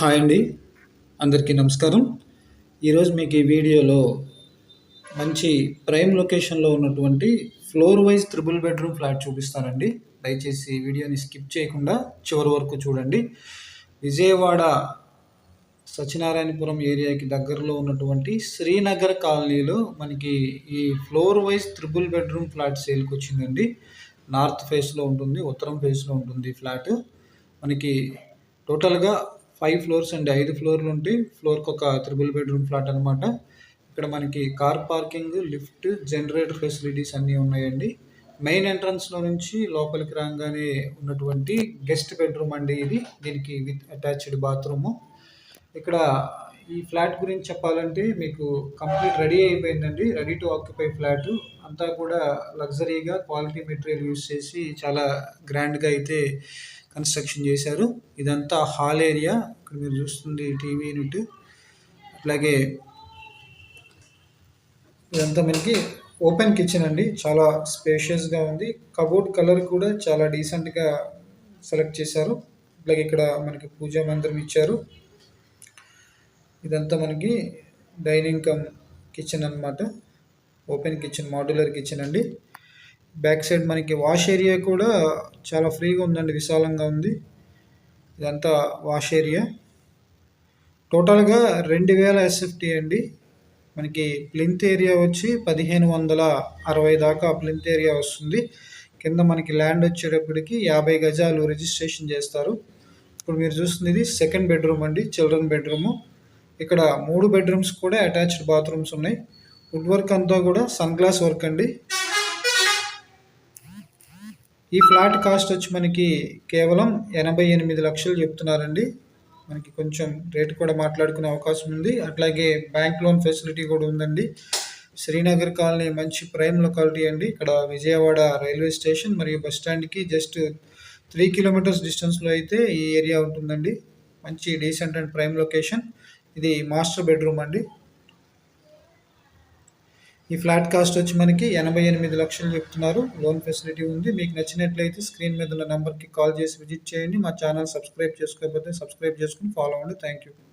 Hi అండి. అందరికీ నమస్కారం. ఈరోజు మీకు ఈ వీడియోలో మంచి ప్రైమ్ లొకేషన్‌లో ఉన్నటువంటి floor wise triple bedroom flat చూపిస్తానండి. దయచేసి ఈ వీడియోని స్కిప్ చేయకుండా చివరి వరకు చూడండి. విజయవాడ సత్యనారాయణపురం ఏరియాకి దగ్గరలో ఉన్నటువంటి శ్రీనగర్ కాలనీలో మనకి ఈ floor wise triple bedroom flat సేల్‌కొచ్చిందండి. నార్త్ ఫేస్‌లో ఉంటుంది. ఉత్తరం ఫేస్‌లో ఉంటుంది ఫ్లాట్. మనకి టోటల్‌గా 5 ఫ్లోర్స్ అండి. 5 ఫ్లోర్లు ఉంటే ఫ్లోర్‌కి ఒక త్రిబుల్ బెడ్‌రూమ్ ఫ్లాట్ అనమాట. ఇక్కడ మనకి car parking, lift, generator facilities అన్నీ ఉన్నాయండి. మెయిన్ ఎంట్రన్స్‌లో నుంచి లోపలికి రాగానే ఉన్నటువంటి గెస్ట్ బెడ్‌రూమ్ అండి ఇది. దీనికి విత్ అటాచ్డ్ బాత్రూము. ఇక్కడ ఈ ఫ్లాట్ గురించి చెప్పాలంటే మీకు కంప్లీట్ రెడీ అయిపోయిందండి. Ready to occupy flat. అంతా కూడా లగ్జరీగా క్వాలిటీ మెటీరియల్ యూజ్ చేసి చాలా గ్రాండ్‌గా అయితే కన్స్ట్రక్షన్ చేశారు. ఇదంతా హాల్ ఏరియా. ఇక్కడ మీరు చూస్తుంది టీవీ యూనిట్. అట్లాగే ఇదంతా మనకి ఓపెన్ కిచెన్ అండి. చాలా స్పేషియస్‌గా ఉంది. కబోర్డ్ కలర్ కూడా చాలా డీసెంట్‌గా సెలెక్ట్ చేశారు. అట్లాగే ఇక్కడ మనకి పూజా మందిరం ఇచ్చారు. ఇదంతా మనకి డైనింగ్ కమ్ కిచెన్ అనమాట. ఓపెన్ కిచెన్, మాడ్యులర్ కిచెన్ అండి. బ్యాక్ సైడ్ మనకి వాష్ ఏరియా కూడా చాలా ఫ్రీగా ఉందండి, విశాలంగా ఉంది. ఇదంతా వాష్ ఏరియా. టోటల్గా 2000 ఎస్ఎఫ్టీ అండి. మనకి ప్లింత్ ఏరియా వచ్చి 1560 దాకా ప్లింత్ ఏరియా వస్తుంది. కింద మనకి ల్యాండ్ వచ్చేటప్పటికి 50 గజాలు రిజిస్ట్రేషన్ చేస్తారు. ఇప్పుడు మీరు చూస్తుంది ఇది సెకండ్ బెడ్రూమ్ అండి, చిల్డ్రన్ బెడ్రూము. ఇక్కడ 3 బెడ్రూమ్స్ కూడా అటాచ్డ్ బాత్రూమ్స్ ఉన్నాయి. వుడ్ వర్క్ అంతా కూడా సన్ గ్లాస్ వర్క్ అండి. ఈ ఫ్లాట్ కాస్ట్ వచ్చి మనకి కేవలం 88 లక్షలు చెప్తున్నారండి. మనకి కొంచెం రేటు కూడా మాట్లాడుకునే అవకాశం ఉంది. అట్లాగే బ్యాంక్ లోన్ ఫెసిలిటీ కూడా ఉందండి. శ్రీనగర్ కాలనీ మంచి ప్రైమ్ లొకాలిటీ అండి. ఇక్కడ విజయవాడ రైల్వే స్టేషన్ మరియు బస్ స్టాండ్కి జస్ట్ 3 కిలోమీటర్స్ డిస్టెన్స్లో అయితే ఈ ఏరియా ఉంటుందండి. మంచి డీసెంట్ అండ్ ప్రైమ్ లొకేషన్. ఇది మాస్టర్ బెడ్రూమ్ అండి. ఈ ఫ్లాట్ కాస్ట్ వచ్చి మనకి 88 లక్షలు చెప్తున్నారు. లోన్ ఫెసిలిటీ ఉంది. మీకు నచ్చినట్లయితే స్క్రీన్ మీద ఉన్న నెంబర్కి కాల్ చేసి విజిట్ చేయండి. మా ఛానల్ సబ్స్క్రైబ్ చేసుకోకపోతే సబ్స్క్రైబ్ చేసుకుని ఫాలో అవ్వండి. Thank you.